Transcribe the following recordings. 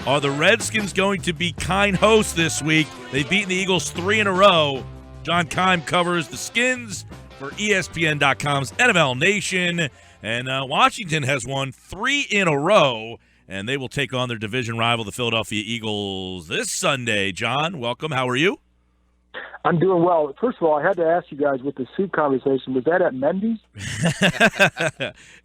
Are the Redskins going to be Keim hosts this week? They've beaten the Eagles 3 in a row. John Keim covers the Skins for ESPN.com's NFL Nation. And Washington has won 3 in a row, and they will take on their division rival, the Philadelphia Eagles, this Sunday. John, welcome. How are you? I'm doing well. First of all, I had to ask you guys with the soup conversation, was that at Mendy's?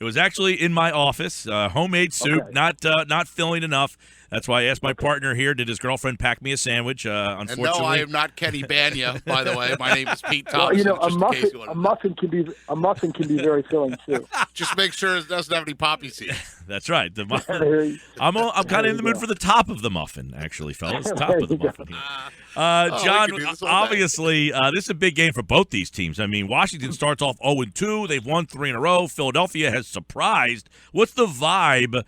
It was actually in my office. Homemade soup, Okay. not filling enough. That's why I asked my partner here, did his girlfriend pack me a sandwich? Unfortunately. And no, I am not Kenny Banya, by the way. My name is Pete Well, Thompson. a muffin can be very filling too. Just make sure it doesn't have any poppy seeds. That's right. The muffin. I'm kind of in the mood for the top of the muffin, actually, fellas. Top of the muffin here. John, obviously, this is a big game for both these teams. I mean, Washington starts off 0-2. They've won 3 in a row. Philadelphia has surprised. What's the vibe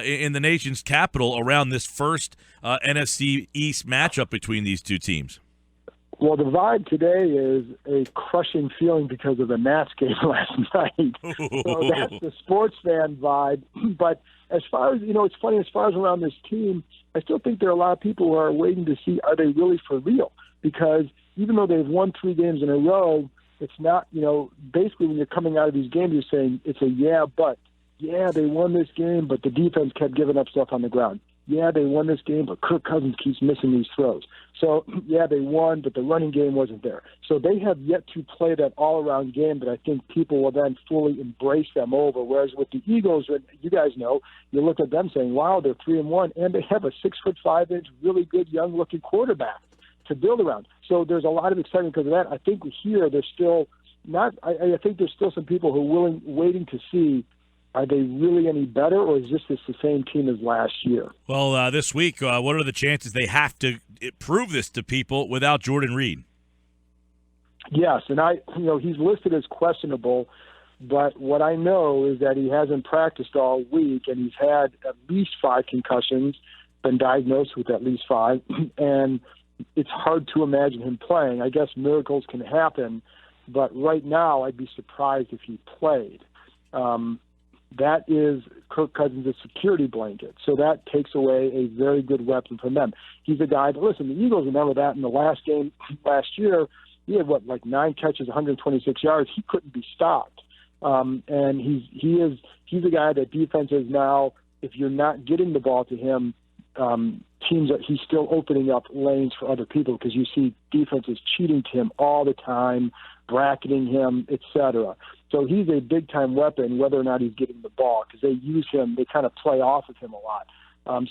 in the nation's capital around this first NFC East matchup between these two teams? Well, the vibe today is a crushing feeling because of the Nats game last night. So that's the sports fan vibe. But as far as, it's funny, as far as around this team, I still think there are a lot of people who are waiting to see, are they really for real? Because even though they've won 3 games in a row, it's not, basically when you're coming out of these games, you're saying it's a they won this game, but the defense kept giving up stuff on the ground. Yeah, they won this game, but Kirk Cousins keeps missing these throws. So, yeah, they won, but the running game wasn't there. So they have yet to play that all-around game that I think people will then fully embrace them over. Whereas with the Eagles, you guys know, you look at them saying, wow, they're 3-1, and they have a 6'5" really good young-looking quarterback to build around. So there's a lot of excitement because of that. I think here there's still not – I think there's still some people who are waiting to see, are they really any better, or is this the same team as last year? Well, this week, what are the chances they have to prove this to people without Jordan Reed? Yes, and he's listed as questionable, but what I know is that he hasn't practiced all week, and he's had at least 5 concussions, been diagnosed with at least 5, and it's hard to imagine him playing. I guess miracles can happen, but right now I'd be surprised if he played. That is Kirk Cousins' security blanket. So that takes away a very good weapon from them. He's a guy that, listen, the Eagles remember that in the last game last year, he had, 9 catches, 126 yards. He couldn't be stopped. And he's a guy that defenses now, if you're not getting the ball to him, he's still opening up lanes for other people because you see defenses cheating to him all the time, bracketing him, etc. So he's a big-time weapon, whether or not he's getting the ball, because they use him, they kind of play off of him a lot.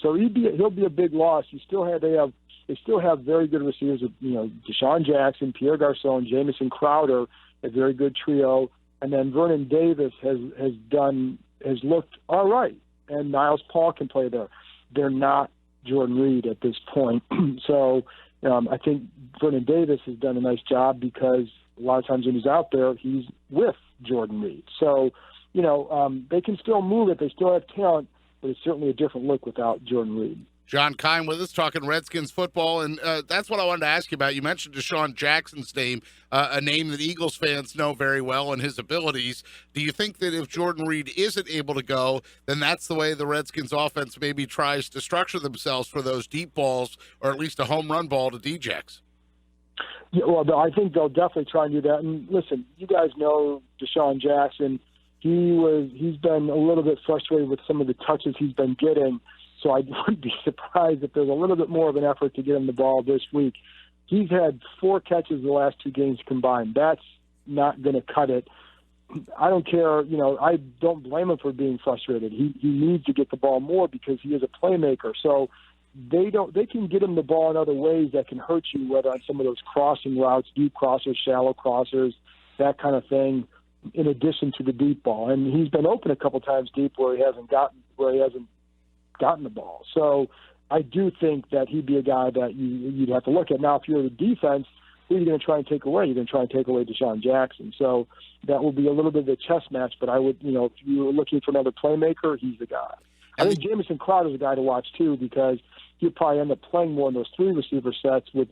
So he'll be a big loss. They still have very good receivers. Deshaun Jackson, Pierre Garçon, Jamison Crowder, a very good trio, and then Vernon Davis has looked all right, and Niles Paul can play there. They're not Jordan Reed at this point. So I think Vernon Davis has done a nice job because a lot of times when he's out there, he's with Jordan Reed. So, they can still move it. They still have talent, but it's certainly a different look without Jordan Reed. John Keim with us, talking Redskins football, and that's what I wanted to ask you about. You mentioned Deshaun Jackson's name, a name that Eagles fans know very well and his abilities. Do you think that if Jordan Reed isn't able to go, then that's the way the Redskins offense maybe tries to structure themselves for those deep balls, or at least a home run ball to D-Jacks? Yeah, well, I think they'll definitely try and do that. And listen, you guys know Deshaun Jackson. He's been a little bit frustrated with some of the touches he's been getting. So I wouldn't be surprised if there's a little bit more of an effort to get him the ball this week. He's had 4 catches the last 2 games combined. That's not going to cut it. I don't care. I don't blame him for being frustrated. He needs to get the ball more because he is a playmaker. So they can get him the ball in other ways that can hurt you, whether on some of those crossing routes, deep crossers, shallow crossers, that kind of thing, in addition to the deep ball. And he's been open a couple times deep where he hasn't gotten the ball. So I do think that he'd be a guy that you'd have to look at. Now, if you're the defense, who are you going to try and take away? You're going to try and take away Deshaun Jackson. So that will be a little bit of a chess match, but I would, if you were looking for another playmaker, he's the guy. I think Jamison Crowder is a guy to watch, too, because he'll probably end up playing more in those 3 receiver sets with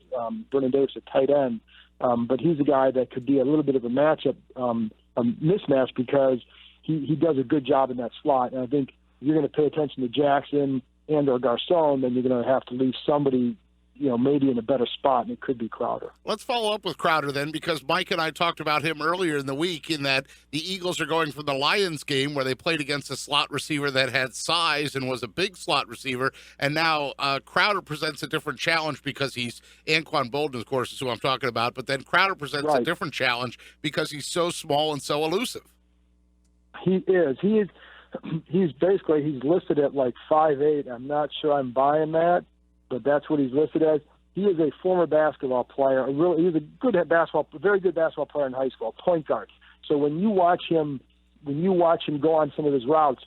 Vernon Davis at tight end. But he's a guy that could be a little bit of a matchup, a mismatch, because he does a good job in that slot. And I think you're going to pay attention to Jackson and or Garcon, then you're going to have to leave somebody, maybe in a better spot, and it could be Crowder. Let's follow up with Crowder then, because Mike and I talked about him earlier in the week in that the Eagles are going from the Lions game where they played against a slot receiver that had size and was a big slot receiver, and now Crowder presents a different challenge because he's Anquan Boldin, of course, is who I'm talking about, but then Crowder presents a different challenge because he's so small and so elusive. He is. He's listed at like 5'8". I'm not sure I'm buying that, but that's what he's listed as. He is a former basketball player. He's a very good basketball player in high school, point guard. So when you watch him go on some of his routes,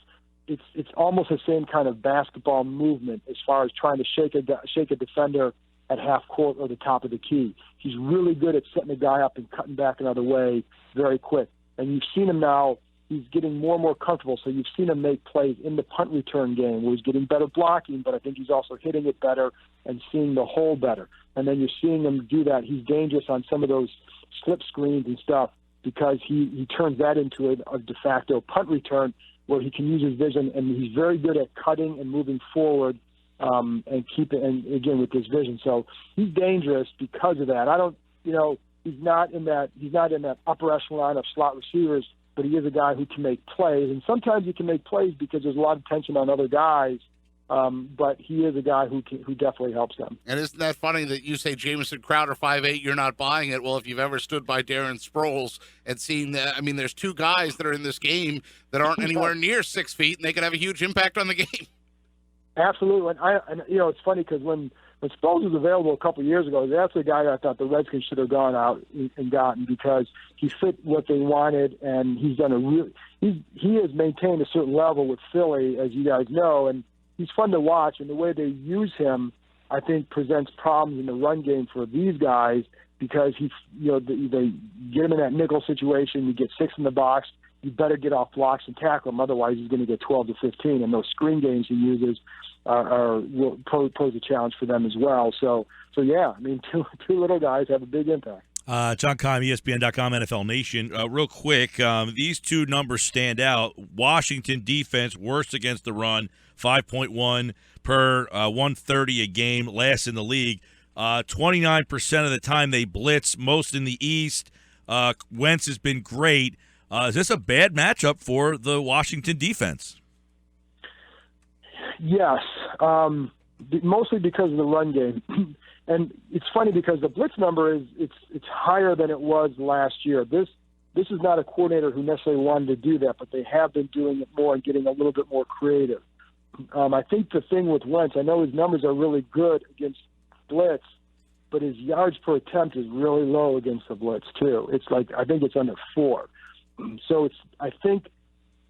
it's almost the same kind of basketball movement as far as trying to shake a defender at half court or the top of the key. He's really good at setting a guy up and cutting back another way very quick. And you've seen him now. He's getting more and more comfortable, so you've seen him make plays in the punt return game where he's getting better blocking, but I think he's also hitting it better and seeing the hole better. And then you're seeing him do that. He's dangerous on some of those slip screens and stuff because he turns that into a de facto punt return where he can use his vision, and he's very good at cutting and moving forward and again with his vision. So he's dangerous because of that. He's not in that upper echelon of slot receivers, but he is a guy who can make plays. And sometimes he can make plays because there's a lot of tension on other guys, but he is a guy who definitely helps them. And isn't that funny that you say Jamison Crowder 5'8", you're not buying it? Well, if you've ever stood by Darren Sproles and seen that, there's two guys that are in this game that aren't anywhere near 6 feet, and they could have a huge impact on the game. Absolutely. And it's funny because when Sproles was available a couple of years ago, that's the guy that I thought the Redskins should have gone out and gotten because he fit what they wanted, and he's done he has maintained a certain level with Philly, as you guys know, and he's fun to watch. And the way they use him, I think, presents problems in the run game for these guys because they get him in that nickel situation. You get 6 in the box. You better get off blocks and tackle him, otherwise he's going to get 12 to 15. And those screen games he uses will pose a challenge for them as well. So yeah, two little guys have a big impact. John Keim, ESPN.com, NFL Nation. Real quick, these two numbers stand out. Washington defense, worst against the run, 5.1 per 130 a game, last in the league. 29% of the time they blitz, most in the East. Wentz has been great. Is this a bad matchup for the Washington defense? Yes, mostly because of the run game. And it's funny because the blitz number it's higher than it was last year. This is not a coordinator who necessarily wanted to do that, but they have been doing it more and getting a little bit more creative. I think the thing with Wentz, I know his numbers are really good against blitz, but his yards per attempt is really low against the blitz too. It's I think it's under 4. So I think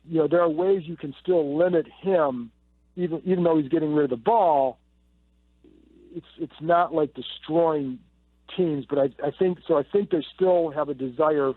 there are ways you can still limit him, even though he's getting rid of the ball. It's not like destroying teams, but I think they still have a desire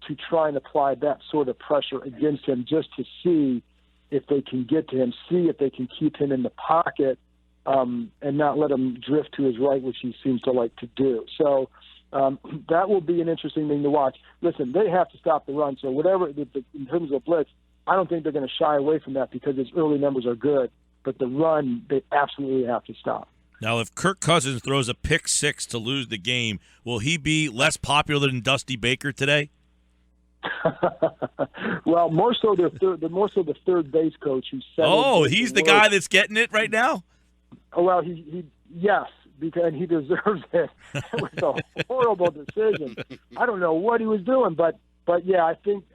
to try and apply that sort of pressure against him just to see if they can get to him, see if they can keep him in the pocket and not let him drift to his right, which he seems to like to do. So that will be an interesting thing to watch. Listen, they have to stop the run. So whatever, in terms of blitz, I don't think they're going to shy away from that because his early numbers are good. But the run, they absolutely have to stop. Now, if Kirk Cousins throws a pick 6 to lose the game, will he be less popular than Dusty Baker today? Well, more so the third base coach who said. Oh, he's the guy that's getting it right now. Oh well, yes, because he deserves it. It was a horrible decision. I don't know what he was doing, but yeah, I think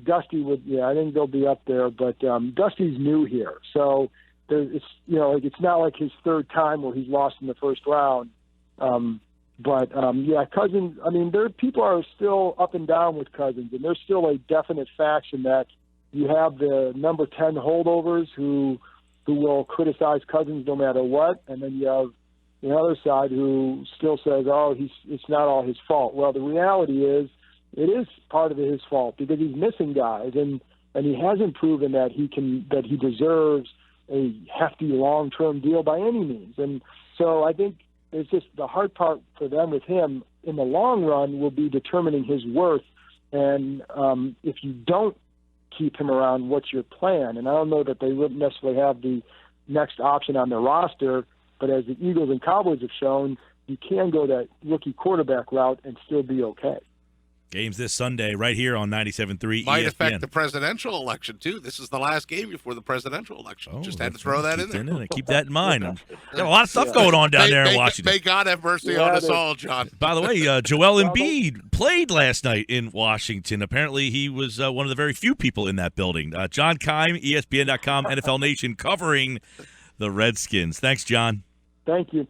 Dusty would. Yeah, I think they'll be up there. But Dusty's new here, so it's not like his third time where he's lost in the first round. Yeah, Cousins. People are still up and down with Cousins, and there's still a definite faction that you have the number 10 holdovers who will criticize Cousins no matter what, and then you have the other side who still says, it's not all his fault. Well, the reality is it is part of his fault because he's missing guys, and he hasn't proven that he deserves a hefty long-term deal by any means. And so I think it's just the hard part for them with him in the long run will be determining his worth. And if you don't keep him around, what's your plan? And I don't know that they wouldn't necessarily have the next option on the roster. But as the Eagles and Cowboys have shown, you can go that rookie quarterback route and still be okay. Games this Sunday right here on 97.3 Might ESPN. affect the presidential election, too. This is the last game before the presidential election. Just had to throw that in there. Keep that in mind. Got a lot of stuff going on down there in Washington. May God have mercy on us all, John. By the way, Joel Embiid played last night in Washington. Apparently, he was one of the very few people in that building. John Keim, ESPN.com, NFL Nation, covering the Redskins. Thanks, John. Thank you.